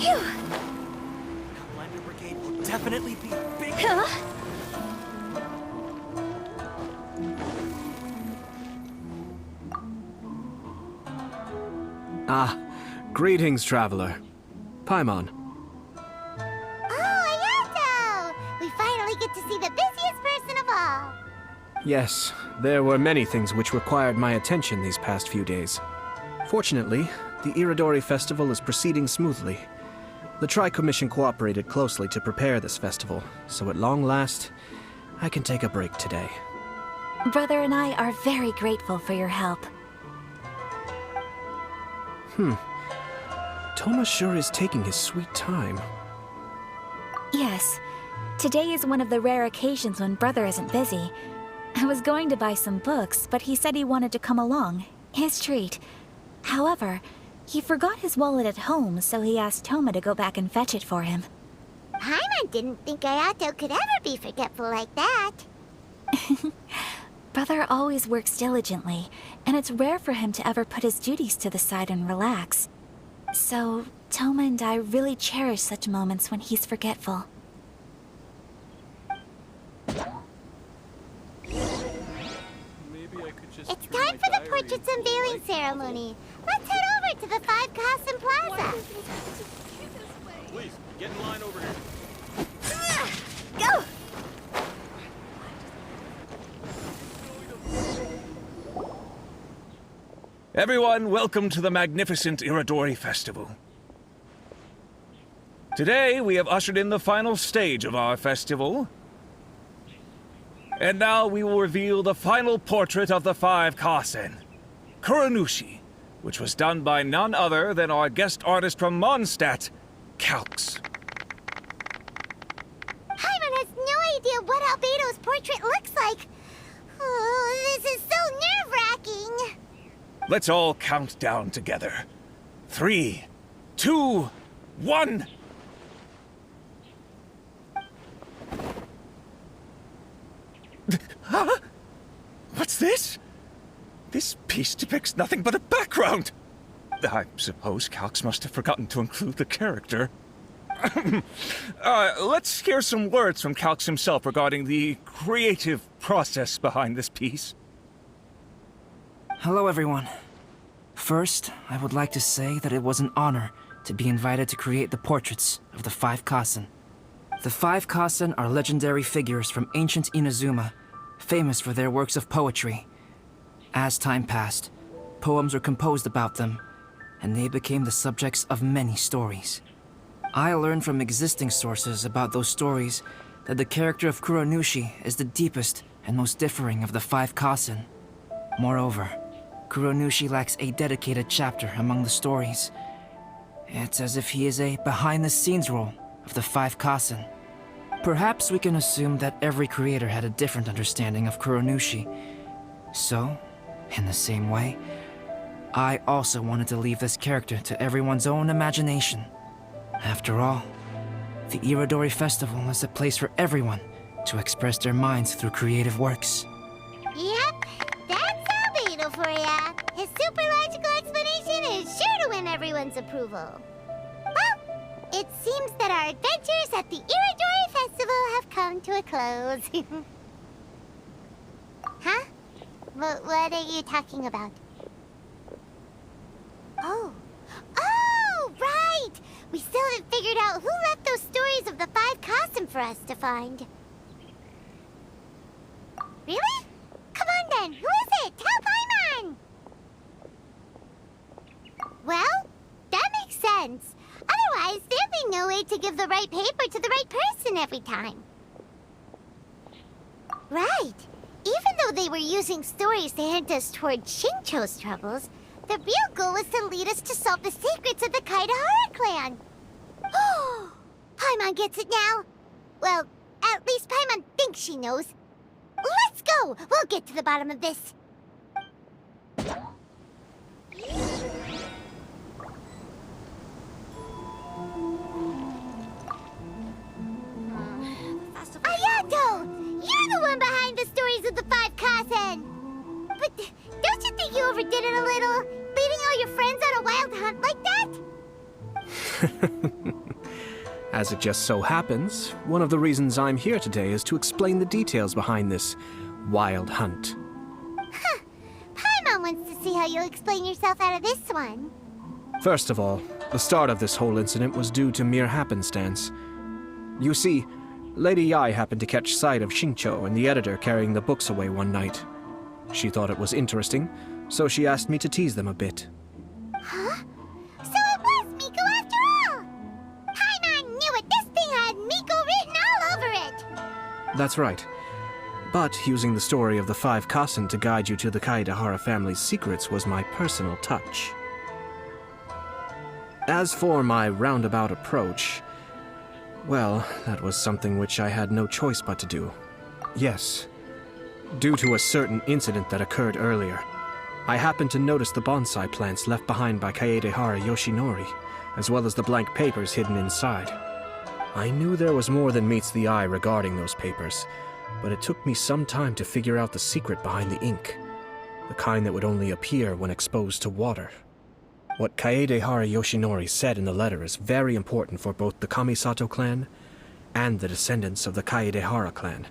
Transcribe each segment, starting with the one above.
Phew! Outlander Brigade will definitely be big. Huh? Ah, greetings, traveler. Paimon. Oh, Ayato! We finally get to see the busiest person of all. Yes, there were many things which required my attention these past few days. Fortunately, the Iridori Festival is proceeding smoothly. The Tri-Commission cooperated closely to prepare this festival, so at long last, I can take a break today. Brother and I are very grateful for your help. Toma sure is taking his sweet time. Yes. Today is one of the rare occasions when Brother isn't busy. I was going to buy some books, but he said he wanted to come along. His treat. However, he forgot his wallet at home, so he asked Toma to go back and fetch it for him. Paimon didn't think Ayato could ever be forgetful like that. Brother always works diligently, and it's rare for him to ever put his duties to the side and relax. So, Toma and I really cherish such moments when he's forgetful. It's time for the portraits unveiling ceremony. Let's head over to the 5 Kasen Plaza. Please, get in line over here. Go! Everyone, welcome to the magnificent Iridori Festival. Today, we have ushered in the final stage of our festival. And now we will reveal the final portrait of the 5 Kasen, Kuranushi, which was done by none other than our guest artist from Mondstadt, G.I.X. Paimon has no idea what Albedo's portrait looks like. Oh, this is so nerve-wracking. Let's all count down together. 3, 2, 1... Huh? What's this? This piece depicts nothing but a background. I suppose G.I.X must have forgotten to include the character. Let's hear some words from G.I.X himself regarding the creative process behind this piece. Hello, everyone. First, I would like to say that it was an honor to be invited to create the portraits of the 5 Kasen. The 5 Kasen are legendary figures from ancient Inazuma, famous for their works of poetry. As time passed, poems were composed about them, and they became the subjects of many stories. I learned from existing sources about those stories that the character of Kuranushi is the deepest and most differing of the 5 Kasen. Moreover, Kuranushi lacks a dedicated chapter among the stories. It's as if he is a behind-the-scenes role of the 5 Kasen. Perhaps we can assume that every creator had a different understanding of Kuranushi. So, in the same way, I also wanted to leave this character to everyone's own imagination. After all, the Iridori Festival is a place for everyone to express their minds through creative works. Yep, that's Albedo for ya. His super logical explanation is sure to win everyone's approval. Well, it seems that our adventures at the Iridori Festival have come to a close. Huh? What are you talking about? Oh, right! We still haven't figured out who left those stories of the 5 Kasen for us to find. Really? Come on then, who is it? Tell Paimon! Well, that makes sense. Otherwise, there'd be no way to give the right paper to the right person every time. Right. Even though they were using stories to hint us toward Shincho's troubles, the real goal was to lead us to solve the secrets of the Kaidahara clan. Oh, Paimon gets it now. Well, at least Paimon thinks she knows. Let's go! We'll get to the bottom of this. Ayato! You're the one behind the stories of the 5 Kasen! But don't you think you overdid it a little? Leading all your friends on a wild hunt like that? As it just so happens, one of the reasons I'm here today is to explain the details behind this wild hunt. Paimon wants to see how you'll explain yourself out of this one. First of all, the start of this whole incident was due to mere happenstance. You see, Lady Yi happened to catch sight of Xingqiu and the editor carrying the books away one night. She thought it was interesting, so she asked me to tease them a bit. Huh? So it was Miko after all! Paimon knew it! This thing had Miko written all over it! That's right. But using the story of the 5 Kasen to guide you to the Kaedehara family's secrets was my personal touch. As for my roundabout approach, well, that was something which I had no choice but to do. Yes. Due to a certain incident that occurred earlier, I happened to notice the bonsai plants left behind by Kaedehara Yoshinori, as well as the blank papers hidden inside. I knew there was more than meets the eye regarding those papers, but it took me some time to figure out the secret behind the ink, the kind that would only appear when exposed to water. What Kaedehara Yoshinori said in the letter is very important for both the Kamisato clan and the descendants of the Kaedehara clan,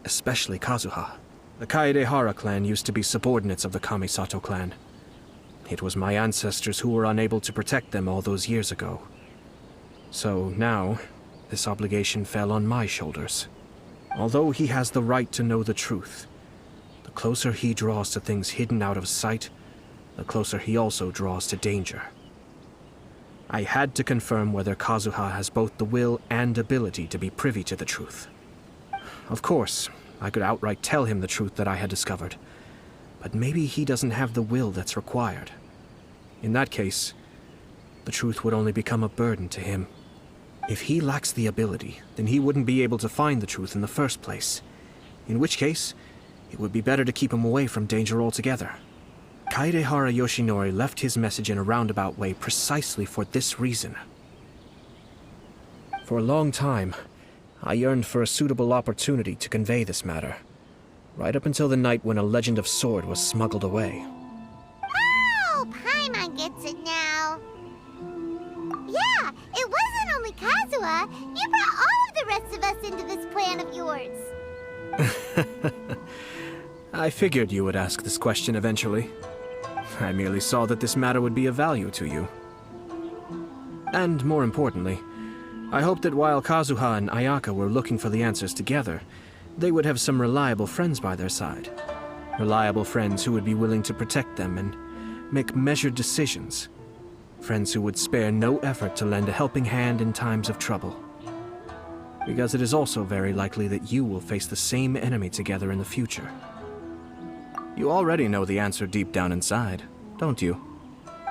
especially Kazuha. The Kaedehara clan used to be subordinates of the Kamisato clan. It was my ancestors who were unable to protect them all those years ago. So now, this obligation fell on my shoulders. Although he has the right to know the truth, the closer he draws to things hidden out of sight, the closer he also draws to danger. I had to confirm whether Kazuha has both the will and ability to be privy to the truth. Of course, I could outright tell him the truth that I had discovered, but maybe he doesn't have the will that's required. In that case, the truth would only become a burden to him. If he lacks the ability, then he wouldn't be able to find the truth in the first place, in which case, it would be better to keep him away from danger altogether. Kaedehara Yoshinori left his message in a roundabout way precisely for this reason. For a long time, I yearned for a suitable opportunity to convey this matter, right up until the night when a legend of sword was smuggled away. Oh, Paimon gets it now. Yeah, it wasn't only Kazuha. You brought all of the rest of us into this plan of yours. I figured you would ask this question eventually. I merely saw that this matter would be of value to you. And more importantly, I hoped that while Kazuha and Ayaka were looking for the answers together, they would have some reliable friends by their side. Reliable friends who would be willing to protect them and make measured decisions. Friends who would spare no effort to lend a helping hand in times of trouble. Because it is also very likely that you will face the same enemy together in the future. You already know the answer deep down inside, don't you?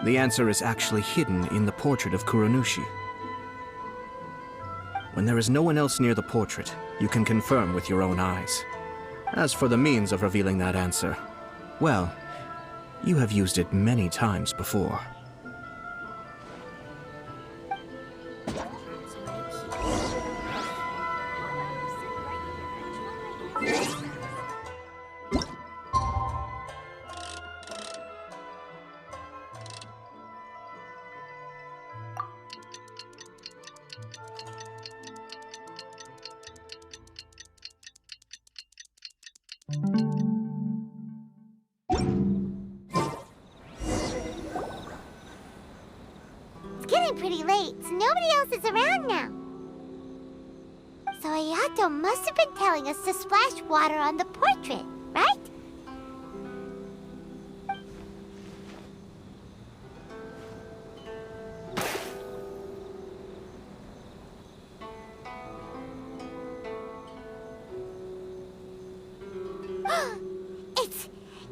The answer is actually hidden in the portrait of Kuronushi. When there is no one else near the portrait, you can confirm with your own eyes. As for the means of revealing that answer, well, you have used it many times before. It's getting pretty late, so nobody else is around now. So Ayato must have been telling us to splash water on the portrait, right?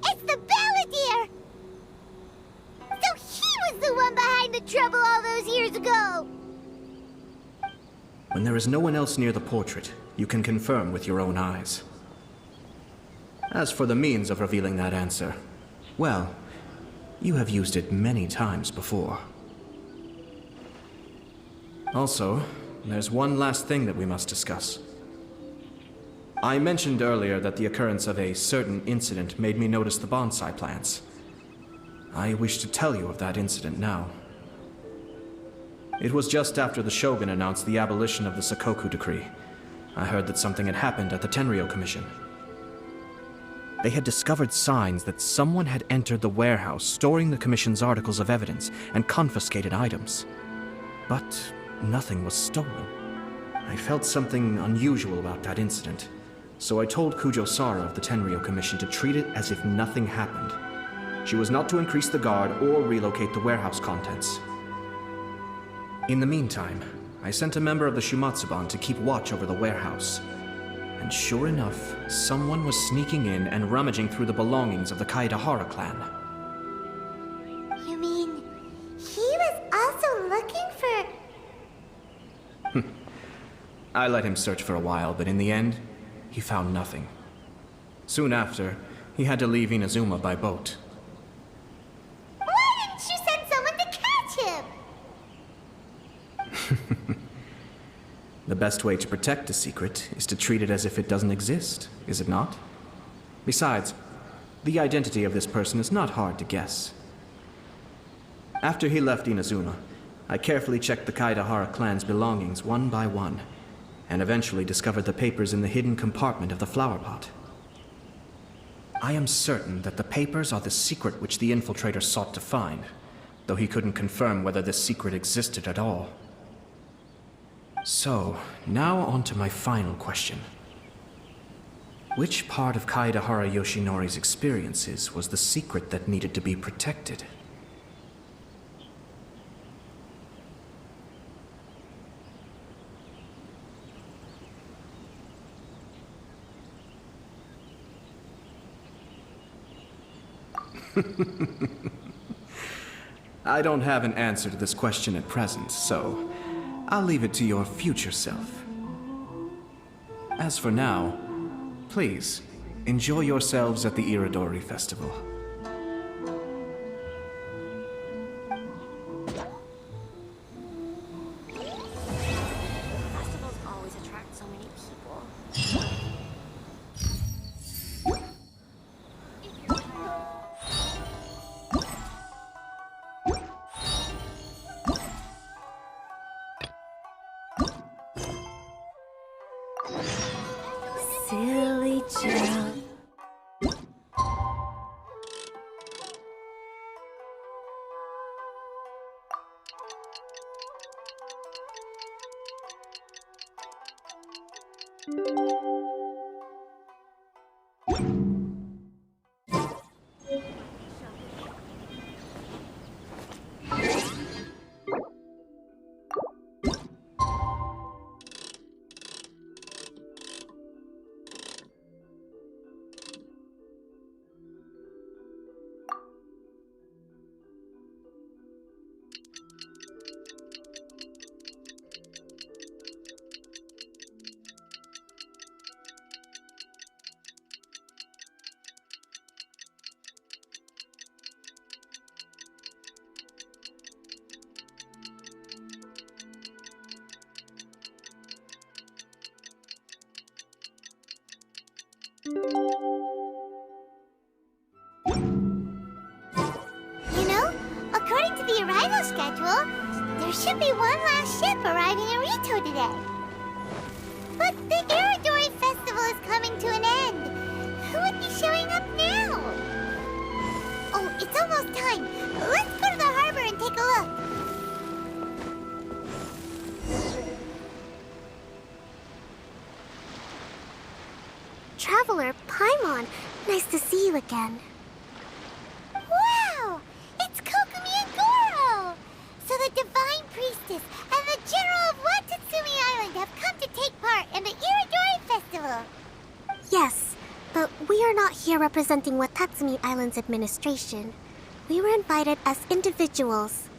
It's the Balladeer! So he was the one behind the trouble all those years ago! When there is no one else near the portrait, you can confirm with your own eyes. As for the means of revealing that answer, well, you have used it many times before. Also, there's one last thing that we must discuss. I mentioned earlier that the occurrence of a certain incident made me notice the bonsai plants. I wish to tell you of that incident now. It was just after the Shogun announced the abolition of the Sakoku decree. I heard that something had happened at the Tenryou Commission. They had discovered signs that someone had entered the warehouse storing the Commission's articles of evidence and confiscated items. But nothing was stolen. I felt something unusual about that incident, so I told Kujo-Sara of the Tenryou Commission to treat it as if nothing happened. She was not to increase the guard or relocate the warehouse contents. In the meantime, I sent a member of the Shumatsuban to keep watch over the warehouse. And sure enough, someone was sneaking in and rummaging through the belongings of the Kaedahara clan. You mean he was also looking for... I let him search for a while, but in the end, he found nothing. Soon after, he had to leave Inazuma by boat. Why didn't you send someone to catch him? The best way to protect a secret is to treat it as if it doesn't exist, is it not? Besides, the identity of this person is not hard to guess. After he left Inazuma, I carefully checked the Kaedahara clan's belongings one by one, and eventually discovered the papers in the hidden compartment of the flower pot. I am certain that the papers are the secret which the infiltrator sought to find, though he couldn't confirm whether this secret existed at all. So, now on to my final question. Which part of Kaedahara Yoshinori's experiences was the secret that needed to be protected? I don't have an answer to this question at present, so I'll leave it to your future self. As for now, please, enjoy yourselves at the Iridori Festival. Festivals always attract so many people. Silly child. You know, according to the arrival schedule, there should be one last ship arriving in Rito today. But the Iridori Festival is coming to an end. Who would be showing up now? Oh, it's almost time. Let's go to the harbor and take a look. Traveler Paimon, nice to see you again. Wow! It's Kokumi and Goro! So the Divine Priestess and the General of Watatsumi Island have come to take part in the Iridori Festival. Yes, but we are not here representing Watatsumi Island's administration. We were invited as individuals.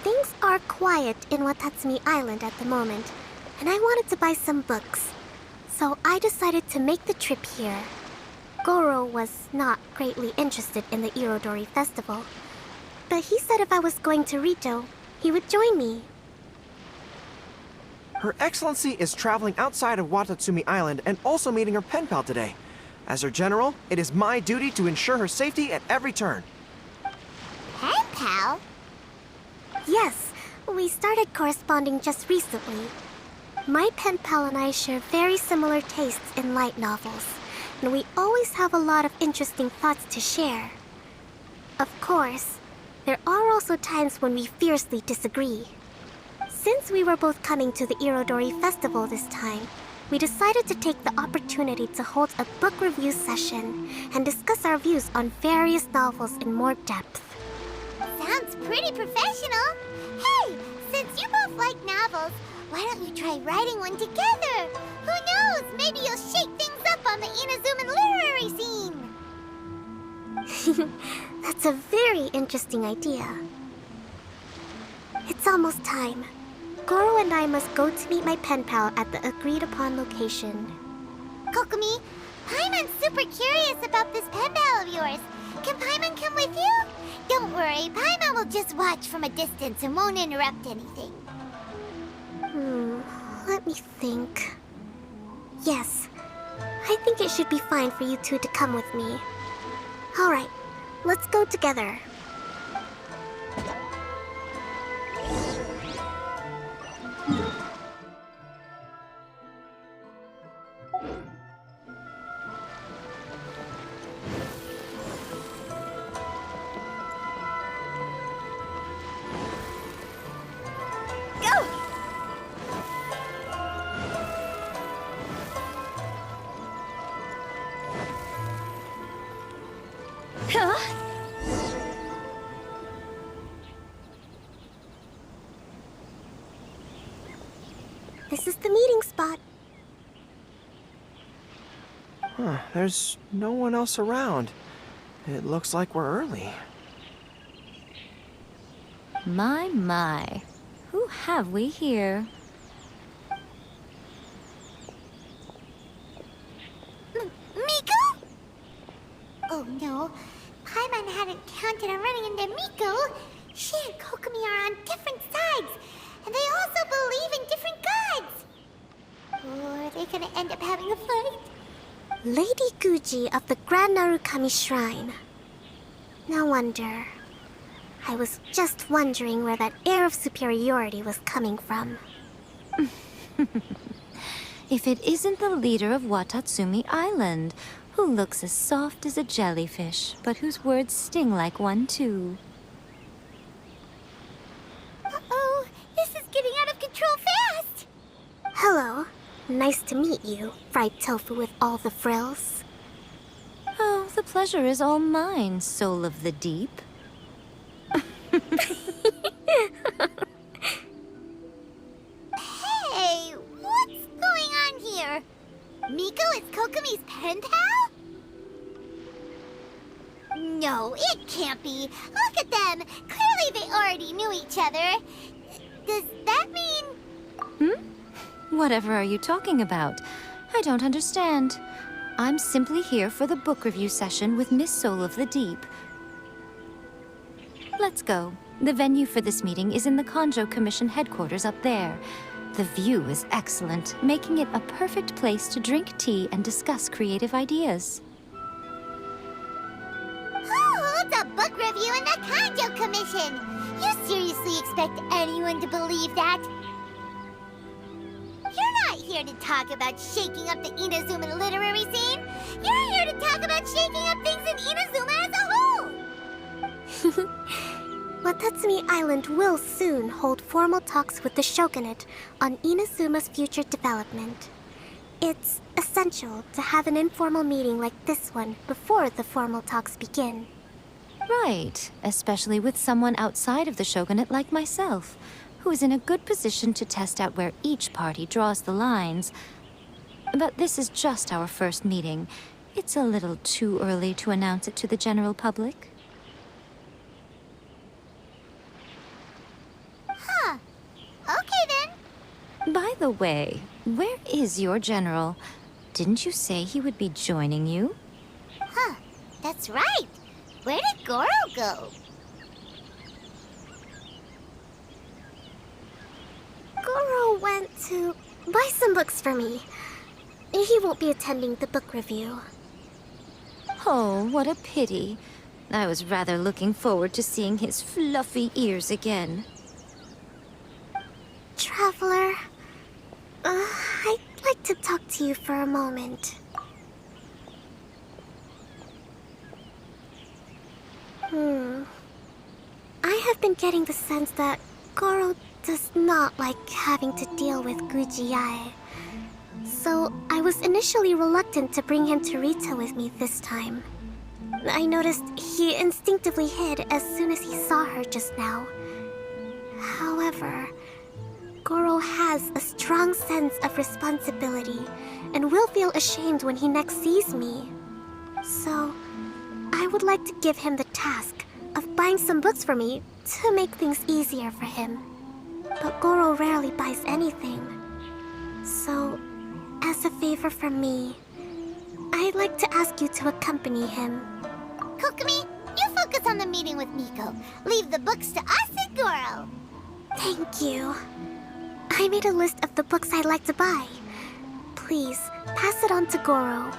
Things are quiet in Watatsumi Island at the moment, and I wanted to buy some books. So I decided to make the trip here. Goro was not greatly interested in the Irodori Festival, but he said if I was going to Rito, he would join me. Her Excellency is traveling outside of Watatsumi Island and also meeting her pen pal today. As her general, it is my duty to ensure her safety at every turn. Pen pal? Yes, We started corresponding just recently. My pen pal and I share very similar tastes in light novels, and we always have a lot of interesting thoughts to share. Of course, there are also times when we fiercely disagree. Since we were both coming to the Irodori Festival this time, we decided to take the opportunity to hold a book review session and discuss our views on various novels in more depth. Sounds pretty professional. Hey, since you both like novels, why don't you try writing one together? Who knows? Maybe you'll shake things up on the Inazuman literary scene. That's a very interesting idea. It's almost time. Goro and I must go to meet my pen pal at the agreed-upon location. Kokomi, Paimon's super curious about this pen pal of yours. Can Paimon come with you? Don't worry, Paimon will just watch from a distance and won't interrupt anything. Let me think. Yes, I think it should be fine for you two to come with me. Alright, let's go together. This is the meeting spot. There's no one else around. It looks like we're early. My. Who have we here? Miko? Oh no, Paimon hadn't counted on running into Miko. She and Kokomi are on different sides, and they also believe in different gods. Or are they gonna end up having a fight? Lady Guji of the Grand Narukami Shrine. No wonder. I was just wondering where that air of superiority was coming from. If it isn't the leader of Watatsumi Island, who looks as soft as a jellyfish, but whose words sting like one too. Uh-oh, this is getting out of control fast! Hello. Nice to meet you, fried tofu with all the frills. Oh, the pleasure is all mine, soul of the deep. Hey, what's going on here? Miko is Kokomi's pen pal? No, it can't be. Look at them. Clearly they already knew each other. Does that mean... Whatever are you talking about? I don't understand. I'm simply here for the book review session with Miss Soul of the Deep. Let's go. The venue for this meeting is in the Konjo Commission headquarters up there. The view is excellent, making it a perfect place to drink tea and discuss creative ideas. Who holds a book review in the Kanjo Commission? You seriously expect anyone to believe that? You're not here to talk about shaking up the Inazuman literary scene. You're here to talk about shaking up things in Inazuma as a whole. Watatsumi Island will soon hold formal talks with the shogunate on Inazuma's future development. It's essential to have an informal meeting like this one before the formal talks begin. Right, especially with someone outside of the shogunate like myself, who is in a good position to test out where each party draws the lines. But this is just our first meeting. It's a little too early to announce it to the general public. Huh. Okay then. By the way, where is your general? Didn't you say he would be joining you? Huh. That's right. Where did Goro go? Goro went to buy some books for me. He won't be attending the book review. Oh, what a pity. I was rather looking forward to seeing his fluffy ears again. Traveler. I'd like to talk to you for a moment. I have been getting the sense that Goro does not like having to deal with G.I.X. So I was initially reluctant to bring him to Rita with me this time. I noticed he instinctively hid as soon as he saw her just now. However, Goro has a strong sense of responsibility and will feel ashamed when he next sees me. So, I would like to give him the task of buying some books for me to make things easier for him. But Goro rarely buys anything. So, as a favor from me, I'd like to ask you to accompany him. Kokomi, you focus on the meeting with Miko. Leave the books to us and Goro. Thank you. I made a list of the books I'd like to buy. Please, pass it on to Goro.